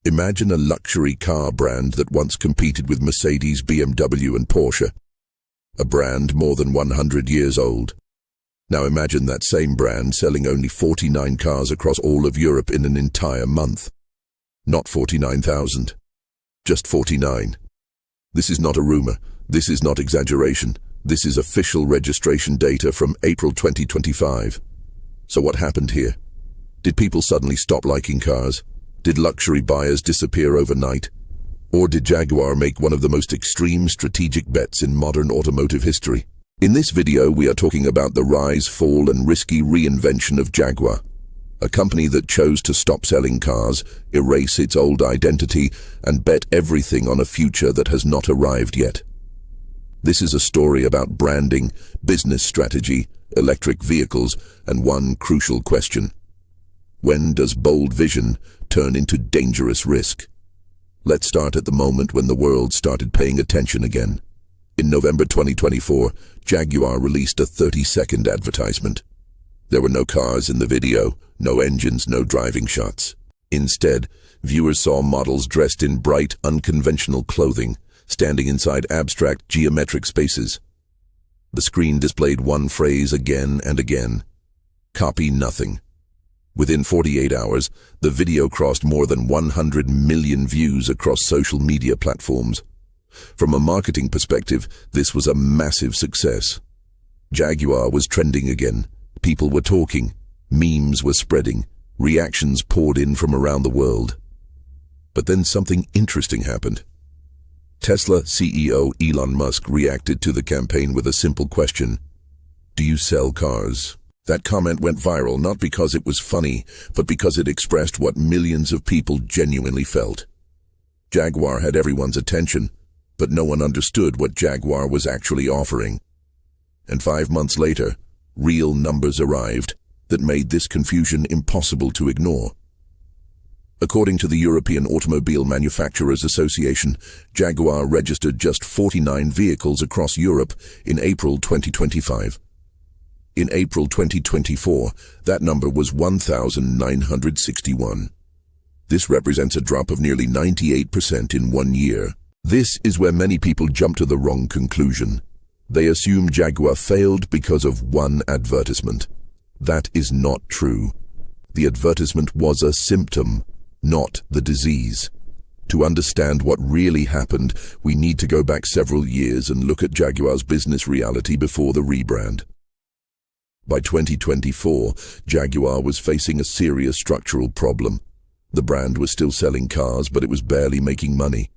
Imagine a luxury car brand that once competed with Mercedes, BMW and Porsche. A brand more than 100 years old. Now imagine that same brand selling only 49 cars across all of Europe in an entire month. Not 49,000. Just 49. This is not a rumor. This is not exaggeration. This is official registration data from April 2025. So what happened here? Did people suddenly stop liking cars? Did luxury buyers disappear overnight? Or did Jaguar make one of the most extreme strategic bets in modern automotive history? In this video, we are talking about the rise, fall, and risky reinvention of Jaguar, a company that chose to stop selling cars, erase its old identity, and bet everything on a future that has not arrived yet. This is a story about branding, business strategy, electric vehicles, and one crucial question. When does bold vision turn into dangerous risk? Let's start at the moment when the world started paying attention again. In November 2024, Jaguar released a 30-second advertisement. There were no cars in the video, no engines, no driving shots. Instead, viewers saw models dressed in bright, unconventional clothing, standing inside abstract geometric spaces. The screen displayed one phrase again and again: copy nothing. Within 48 hours, the video crossed more than 100 million views across social media platforms. From a marketing perspective, this was a massive success. Jaguar was trending again. People were talking. Memes were spreading. Reactions poured in from around the world. But then something interesting happened. Tesla CEO Elon Musk reacted to the campaign with a simple question: do you sell cars? That comment went viral not because it was funny, but because it expressed what millions of people genuinely felt. Jaguar had everyone's attention, but no one understood what Jaguar was actually offering. And 5 months later, real numbers arrived that made this confusion impossible to ignore. According to the European Automobile Manufacturers Association, Jaguar registered just 49 vehicles across Europe in April 2025. In April 2024, that number was 1,961. This represents a drop of nearly 98% in 1 year. This is where many people jump to the wrong conclusion. They assume Jaguar failed because of one advertisement. That is not true. The advertisement was a symptom, not the disease. To understand what really happened, we need to go back several years and look at Jaguar's business reality before the rebrand. By 2024, Jaguar was facing a serious structural problem. The brand was still selling cars, but it was barely making money.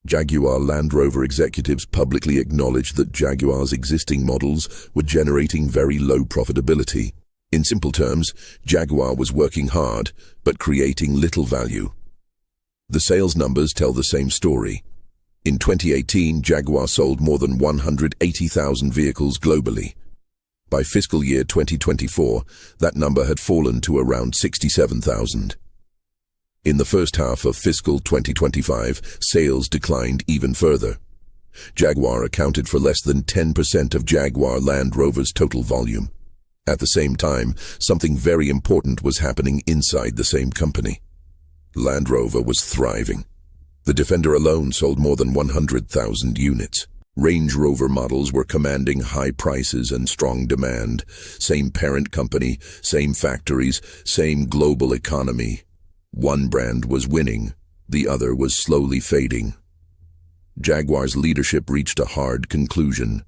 Jaguar Land Rover executives publicly acknowledged that Jaguar's existing models were generating very low profitability. In simple terms, Jaguar was working hard, but creating little value. The sales numbers tell the same story. In 2018, Jaguar sold more than 180,000 vehicles globally. By fiscal year 2024, that number had fallen to around 67,000. In the first half of fiscal 2025, sales declined even further. Jaguar accounted for less than 10% of Jaguar Land Rover's total volume. At the same time, something very important was happening inside the same company. Land Rover was thriving. The Defender alone sold more than 100,000 units. Range Rover models were commanding high prices and strong demand. Same parent company, same factories, same global economy. One brand was winning, the other was slowly fading. Jaguar's leadership reached a hard conclusion.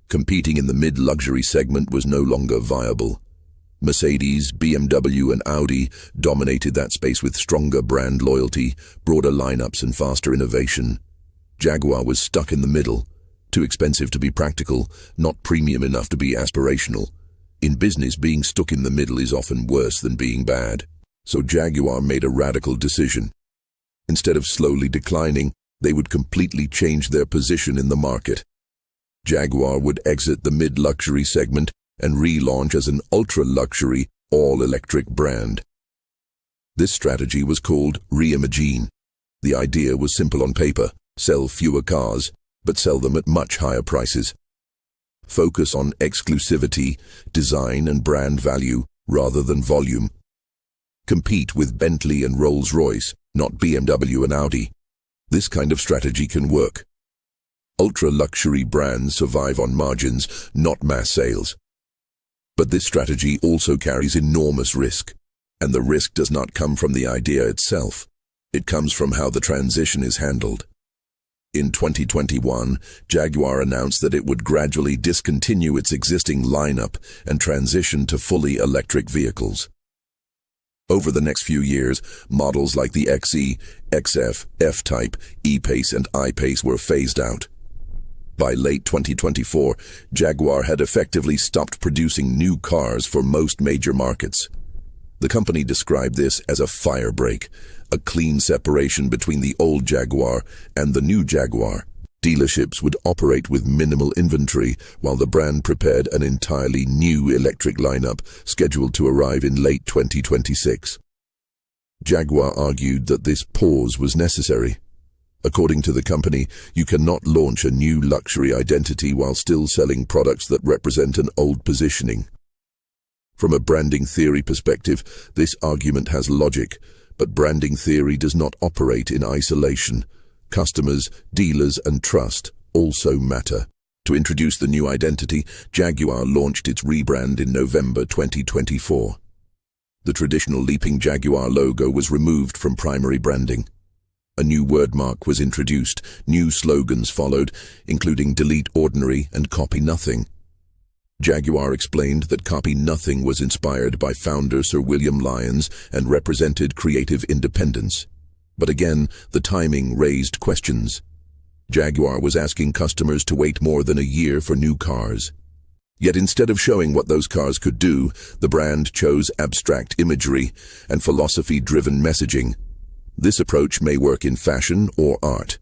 Competing in the mid-luxury segment was no longer viable. Mercedes, BMW and Audi dominated that space with stronger brand loyalty, broader lineups and faster innovation. Jaguar was stuck in the middle, too expensive to be practical, not premium enough to be aspirational. In business, being stuck in the middle is often worse than being bad. So Jaguar made a radical decision. Instead of slowly declining, they would completely change their position in the market. Jaguar would exit the mid-luxury segment and relaunch as an ultra-luxury, all-electric brand. This strategy was called Reimagine. The idea was simple on paper: sell fewer cars, but sell them at much higher prices. Focus on exclusivity, design and brand value rather than volume. Compete with Bentley and Rolls-Royce, not BMW and Audi. This kind of strategy can work. Ultra-luxury brands survive on margins, not mass sales. But this strategy also carries enormous risk. And the risk does not come from the idea itself. It comes from how the transition is handled. In 2021, Jaguar announced that it would gradually discontinue its existing lineup and transition to fully electric vehicles. Over the next few years, models like the XE, XF, F-Type, E-Pace and I-Pace were phased out. By late 2024, Jaguar had effectively stopped producing new cars for most major markets. The company described this as a fire break, a clean separation between the old Jaguar and the new Jaguar. Dealerships would operate with minimal inventory while the brand prepared an entirely new electric lineup scheduled to arrive in late 2026. Jaguar argued that this pause was necessary. According to the company, you cannot launch a new luxury identity while still selling products that represent an old positioning. From a branding theory perspective, this argument has logic, but branding theory does not operate in isolation. Customers, dealers, and trust also matter. To introduce the new identity, Jaguar launched its rebrand in November 2024. The traditional leaping Jaguar logo was removed from primary branding. A new wordmark was introduced, new slogans followed, including Delete Ordinary and Copy Nothing. Jaguar explained that Copy Nothing was inspired by founder Sir William Lyons and represented creative independence. But again, the timing raised questions. Jaguar was asking customers to wait more than a year for new cars. Yet instead of showing what those cars could do, the brand chose abstract imagery and philosophy-driven messaging. This approach may work in fashion or art.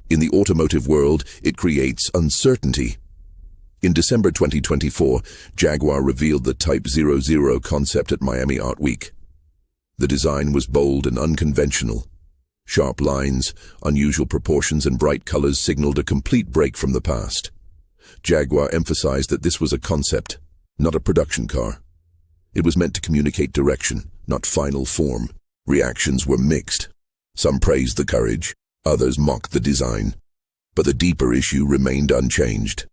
In the automotive world, it creates uncertainty. In December 2024, Jaguar revealed the Type 00 concept at Miami Art Week. The design was bold and unconventional. Sharp lines, unusual proportions and bright colors signaled a complete break from the past. Jaguar emphasized that this was a concept, not a production car. It was meant to communicate direction, not final form. Reactions were mixed. Some praised the courage, others mocked the design. But the deeper issue remained unchanged.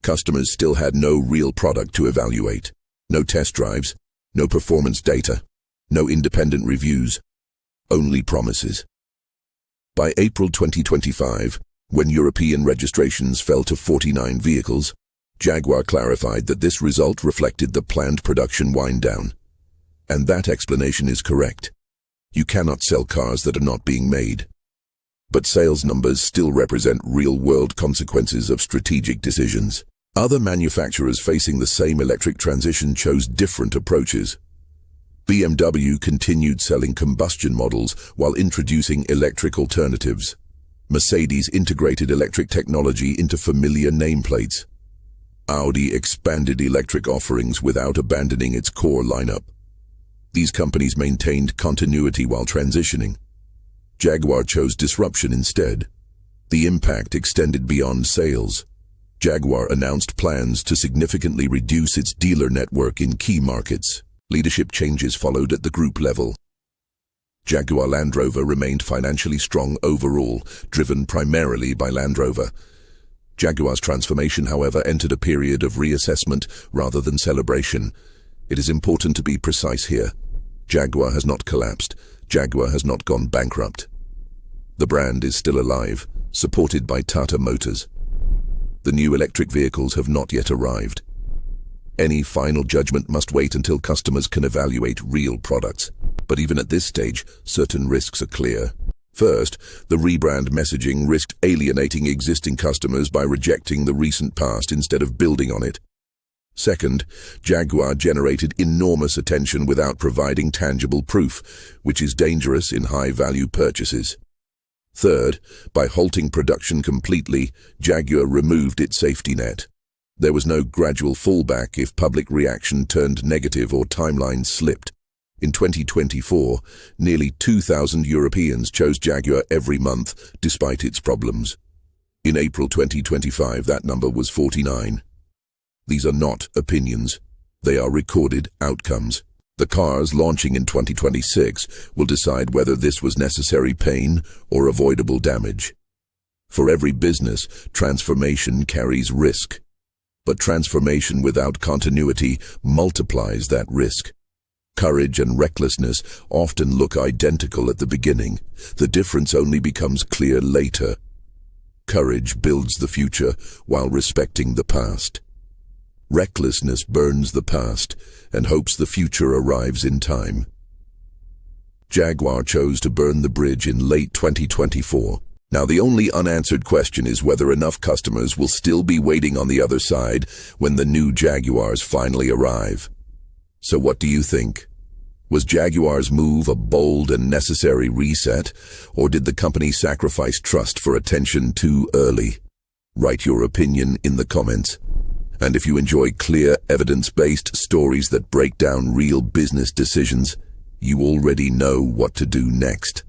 Customers still had no real product to evaluate. No test drives, no performance data, no independent reviews, only promises. By April 2025, when European registrations fell to 49 vehicles, Jaguar clarified that this result reflected the planned production wind-down. And that explanation is correct. You cannot sell cars that are not being made. But sales numbers still represent real-world consequences of strategic decisions. Other manufacturers facing the same electric transition chose different approaches. BMW continued selling combustion models while introducing electric alternatives. Mercedes integrated electric technology into familiar nameplates. Audi expanded electric offerings without abandoning its core lineup. These companies maintained continuity while transitioning. Jaguar chose disruption instead. The impact extended beyond sales. Jaguar announced plans to significantly reduce its dealer network in key markets. Leadership changes followed at the group level. Jaguar Land Rover remained financially strong overall, driven primarily by Land Rover. Jaguar's transformation, however, entered a period of reassessment rather than celebration. It is important to be precise here. Jaguar has not collapsed. Jaguar has not gone bankrupt. The brand is still alive, supported by Tata Motors. The new electric vehicles have not yet arrived. Any final judgment must wait until customers can evaluate real products. But even at this stage, certain risks are clear. First, the rebrand messaging risked alienating existing customers by rejecting the recent past instead of building on it. Second, Jaguar generated enormous attention without providing tangible proof, which is dangerous in high-value purchases. Third, by halting production completely, Jaguar removed its safety net. There was no gradual fallback if public reaction turned negative or timelines slipped. In 2024, nearly 2,000 Europeans chose Jaguar every month, despite its problems. In April 2025, that number was 49. These are not opinions. They are recorded outcomes. The cars launching in 2026 will decide whether this was necessary pain or avoidable damage. For every business, transformation carries risk. But transformation without continuity multiplies that risk. Courage and recklessness often look identical at the beginning. The difference only becomes clear later. Courage builds the future while respecting the past. Recklessness burns the past and hopes the future arrives in time. Jaguar chose to burn the bridge in late 2024. Now the only unanswered question is whether enough customers will still be waiting on the other side when the new Jaguars finally arrive. So what do you think? Was Jaguar's move a bold and necessary reset, or did the company sacrifice trust for attention too early? Write your opinion in the comments. And if you enjoy clear, evidence-based stories that break down real business decisions, you already know what to do next.